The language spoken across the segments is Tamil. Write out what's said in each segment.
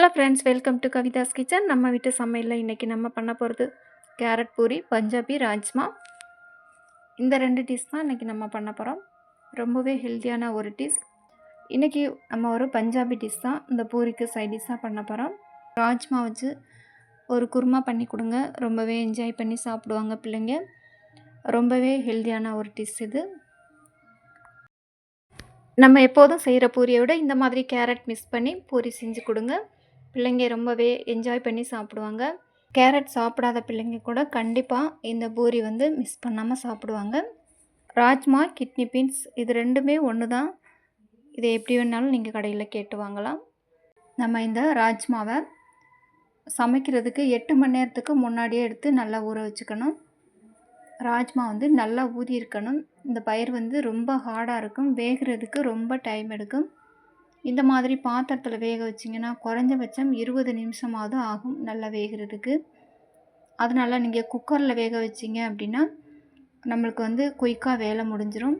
Hello friends, welcome to Kavitha's kitchen. நம்ம வீட்டு சமையலில் இன்றைக்கி நம்ம பண்ண போகிறது கேரட் பூரி, பஞ்சாபி ராஜ்மா. இந்த 2 டிஷ் தான் இன்றைக்கி நம்ம பண்ண போகிறோம். ரொம்பவே ஹெல்த்தியான ஒரு டிஷ். இன்றைக்கி நம்ம ஒரு பஞ்சாபி டிஷ் தான் இந்த பூரிக்கு சைட் டிஷ்ஷாக பண்ண போகிறோம். ராஜ்மா வச்சு ஒரு குருமா பண்ணி கொடுங்க, ரொம்பவே என்ஜாய் பண்ணி சாப்பிடுவாங்க பிள்ளைங்க. ரொம்பவே ஹெல்த்தியான ஒரு டிஷ் இது. நம்ம எப்போதும் செய்கிற பூரியை விட இந்த மாதிரி கேரட் மிக்ஸ் பண்ணி பூரி செஞ்சு கொடுங்க. பிள்ளைங்க ரொம்பவே என்ஜாய் பண்ணி சாப்பிடுவாங்க. கேரட் சாப்பிடாத பிள்ளைங்க கூட கண்டிப்பாக இந்த பூரி மிஸ் பண்ணாமல் சாப்பிடுவாங்க. ராஜ்மா, கிட்னி பீன்ஸ் இது ரெண்டுமே ஒன்று தான். இதை எப்படி வேணாலும் நீங்கள் கடையில் கேட்டு வாங்கலாம். நம்ம இந்த ராஜ்மாவை சமைக்கிறதுக்கு 8 மணி நேரத்துக்கு முன்னாடியே எடுத்து நல்லா ஊற வச்சுக்கணும். ராஜ்மா நல்லா ஊறி இருக்கணும். இந்த பயிர் ரொம்ப ஹார்டாக இருக்கும், வேகிறதுக்கு ரொம்ப டைம் எடுக்கும். இந்த மாதிரி பாத்திரத்தில் வேக வச்சிங்கன்னா குறைஞ்சபட்சம் 20 நிமிஷமாவது ஆகும் நல்லா வேகிறதுக்கு. அதனால் நீங்கள் குக்கரில் வேக வச்சிங்க அப்படின்னா நம்மளுக்கு குயிக்காக வேலை முடிஞ்சிடும்.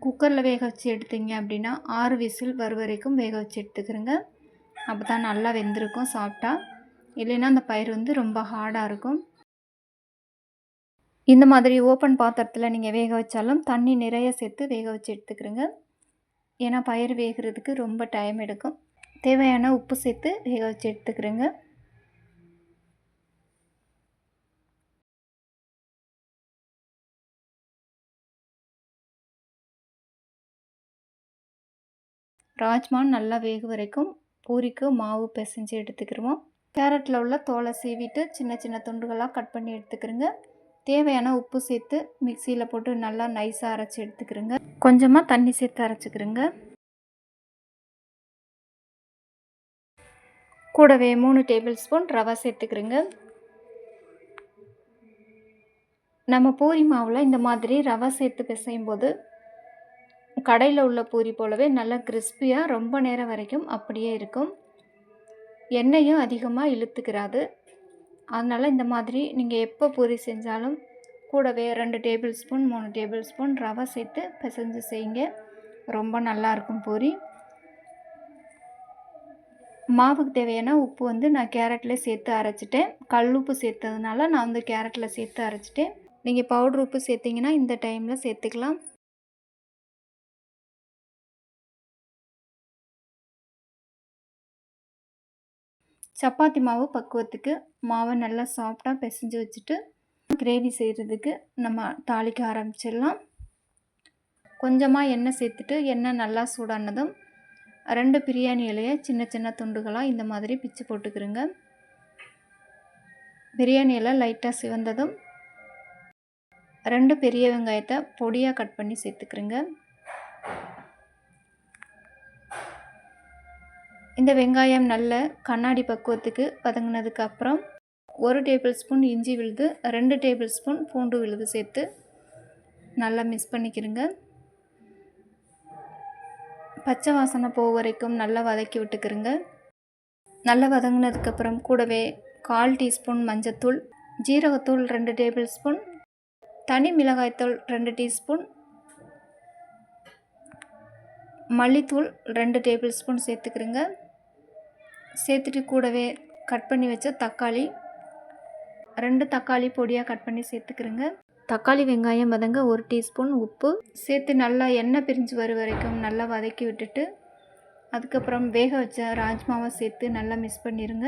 குக்கரில் வேக வச்சு எடுத்தீங்க அப்படின்னா 6 விசில் வரும் வரைக்கும் வேக வச்சு எடுத்துக்கிறோங்க. அப்போ தான் நல்லா வெந்திருக்கும் சாப்பிட்டா. இல்லைன்னா அந்த பயிர் ரொம்ப ஹார்டாக இருக்கும். இந்த மாதிரி ஓப்பன் பாத்திரத்தில் நீங்கள் வேக வச்சாலும் தண்ணி நிறைய சேர்த்து வேக வச்சு எடுத்துக்கிறோங்க. ஏன்னா பயிர் வேகிறதுக்கு ரொம்ப டைம் எடுக்கும். தேவையான உப்பு சேர்த்து வேக வச்சு எடுத்துக்கிறோங்க. ராஜ்மா நல்லா வேக வரைக்கும் பூரிக்கு மாவு பிசைஞ்சு எடுத்துக்கிடுவோம். கேரட்டில் உள்ள தோலை சீவிட்டு சின்ன சின்ன துண்டுகளாக கட் பண்ணி எடுத்துக்கிறோங்க. தேவையான உப்பு சேர்த்து மிக்சியில் போட்டு நல்லா நைஸாக அரைச்சி எடுத்துக்கிறோங்க. கொஞ்சமாக தண்ணி சேர்த்து அரைச்சிக்கிறோங்க. கூடவே 3 டேபிள் ஸ்பூன் ரவை சேர்த்துக்கிறோங்க. நம்ம பூரி மாவில் இந்த மாதிரி ரவை சேர்த்து பிசையும் போது கடையில் உள்ள பூரி போலவே நல்லா கிறிஸ்பியாக ரொம்ப நேரம் வரைக்கும் அப்படியே இருக்கும். எண்ணெயும் அதிகமாக இழுத்துக்கிறாது. அதனால் இந்த மாதிரி நீங்கள் எப்போ பூரி செஞ்சாலும் கூடவே 2 டேபிள் ஸ்பூன் 3 டேபிள் ஸ்பூன் ரவை சேர்த்து பிசைஞ்சு செய்யுங்க. ரொம்ப நல்லாயிருக்கும் பூரி. மாவுக்கு தேவையான உப்பு நான் கேரட்டில் சேர்த்து அரைச்சிட்டேன். கல் உப்பு சேர்த்ததுனால நான் கேரட்டில் சேர்த்து அரைச்சிட்டேன். நீங்கள் பவுட்ரு உப்பு சேர்த்திங்கன்னா இந்த டைமில் சேர்த்துக்கலாம். சப்பாத்தி மாவு பக்குவத்துக்கு மாவை நல்லா சாஃப்டாக பிசைஞ்சு வச்சுட்டு கிரேவி செய்கிறதுக்கு நம்ம தாளிக்க ஆரம்பிச்சிடலாம். கொஞ்சமாக எண்ணெய் சேர்த்துட்டு எண்ணெய் நல்லா சூடானதும் 2 பிரியாணி இலையை சின்ன சின்ன துண்டுகளாக இந்த மாதிரி பிச்சு போட்டுக்கிறோங்க. பிரியாணி இலை லைட்டாக சிவந்ததும் 2 பெரிய வெங்காயத்தை பொடியாக கட் பண்ணி சேர்த்துக்கிறோங்க. இந்த வெங்காயம் நல்ல கண்ணாடி பக்குவத்துக்கு வதங்கினதுக்கு அப்புறம் 1 டேபிள் ஸ்பூன் இஞ்சி விழுது, 2 டேபிள் ஸ்பூன் பூண்டு விழுது சேர்த்து நல்லா மிக்ஸ் பண்ணிக்கிறோங்க. பச்சை வாசனை போக வரைக்கும் நல்லா வதக்கி விட்டுக்கிறோங்க. நல்லா வதங்கினதுக்கப்புறம் கூடவே 1/4 டீஸ்பூன் மஞ்சத்தூள், ஜீரகத்தூள் 2 டேபிள் ஸ்பூன், தனி மிளகாய்த்தூள் 2 டீஸ்பூன், மல்லித்தூள் 2 டேபிள் ஸ்பூன் சேர்த்துக்கிறோங்க. சேர்த்துட்டு கூடவே கட் பண்ணி வச்ச தக்காளி 2 தக்காளி பொடியாக கட் பண்ணி சேர்த்துக்கிறோங்க. தக்காளி வெங்காயம் வதங்க 1 டீஸ்பூன் உப்பு சேர்த்து நல்லா எண்ணெய் பிரிஞ்சு வரும் வரைக்கும் நல்லா வதக்கி விட்டுட்டு அதுக்கப்புறம் வேக வச்ச ராஜ்மாவை சேர்த்து நல்லா மிக்ஸ் பண்ணிடுங்க.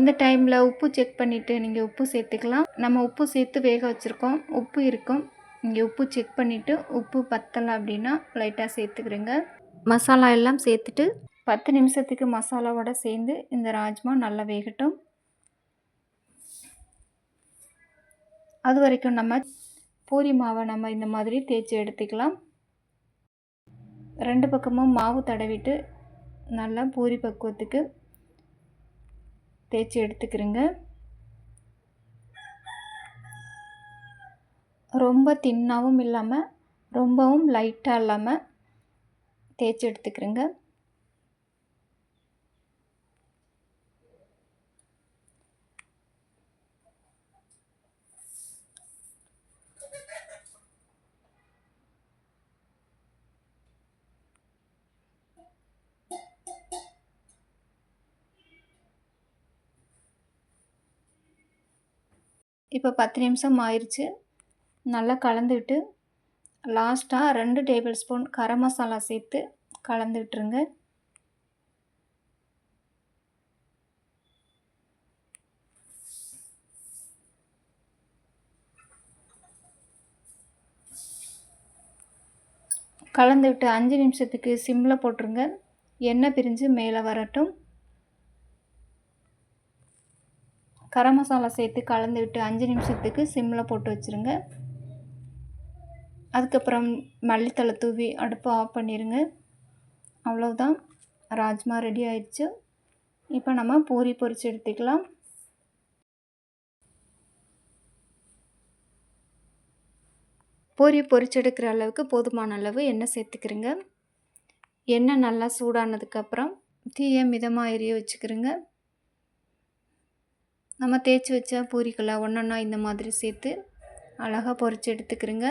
இந்த டைமில் உப்பு செக் பண்ணிவிட்டு நீங்கள் உப்பு சேர்த்துக்கலாம். நம்ம உப்பு சேர்த்து வேக வச்சுருக்கோம், உப்பு இருக்கும். இங்கே உப்பு செக் பண்ணிவிட்டு உப்பு பத்தலை அப்படின்னா லைட்டாக சேர்த்துக்கிறோங்க. மசாலா எல்லாம் சேர்த்துட்டு 10 நிமிஷத்துக்கு மசாலாவோட சேர்ந்து இந்த ராஜ்மா நல்லா வேகட்டும். அது வரைக்கும் நம்ம பூரி மாவை நம்ம இந்த மாதிரி தேய்ச்சி எடுத்துக்கலாம். 2 பக்கமும் மாவு தடவிட்டு நல்லா பூரி பக்குவத்துக்கு தேய்ச்சி எடுத்துக்கிறோங்க. ரொம்ப தின்னாகவும் இல்லாமல் ரொம்பவும் லைட்டாக இல்லாமல் தேய்ச்சி எடுத்துக்கிறோங்க. இப்போ 10 நிமிஷம் ஆயிடுச்சு. நல்லா கலந்துவிட்டு லாஸ்ட்டாக 2 டேபிள் ஸ்பூன் கரம் மசாலா சேர்த்து கலந்து விட்டுருங்க. கலந்து விட்டு 5 நிமிஷத்துக்கு சிம்மில் போட்டுருங்க. எண்ணெய் பிரிஞ்சு மேலே வரட்டும். கரம் மசாலா சேர்த்து கலந்து விட்டு 5 நிமிஷத்துக்கு சிம்மில் போட்டு வச்சுருங்க. அதுக்கப்புறம் மல்லித்தழை தூவி அடுப்பை ஆஃப் பண்ணிடுங்க. அவ்வளோதான், ராஜ்மா ரெடி ஆயிடுச்சு. இப்போ நம்ம பூரி பொரித்து எடுத்துக்கலாம். பூரி பொரிச்செடுக்கிற அளவுக்கு போதுமான அளவு எண்ணெய் சேர்த்துக்கிறங்க. எண்ணெய் நல்லா சூடானதுக்கப்புறம் தீயை மிதமாக எரிய வச்சுக்கிறங்க. நம்ம தேய்ச்சி வச்ச பூரிகளை ஒன்றொன்னா இந்த மாதிரி சேர்த்து அழகாக பொரித்து எடுத்துக்கிறங்க.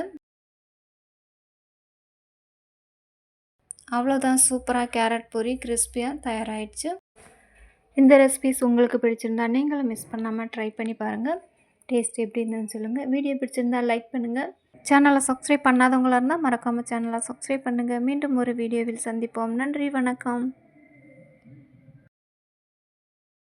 அவ்வளோதான், சூப்பராக கேரட் பூரி கிறிஸ்பியாக தயாராகிடுச்சு. இந்த ரெசிபிஸ் உங்களுக்கு பிடிச்சிருந்தா நீங்களும் மிஸ் பண்ணாமல் ட்ரை பண்ணி பாருங்கள். டேஸ்ட் எப்படி இருந்ததுன்னு சொல்லுங்கள். வீடியோ பிடிச்சிருந்தா லைக் பண்ணுங்கள். சேனலை சப்ஸ்கிரைப் பண்ணாதவங்களாக இருந்தால் மறக்காமல் சேனலை சப்ஸ்கிரைப் பண்ணுங்கள். மீண்டும் ஒரு வீடியோவில் சந்திப்போம். நன்றி, வணக்கம்.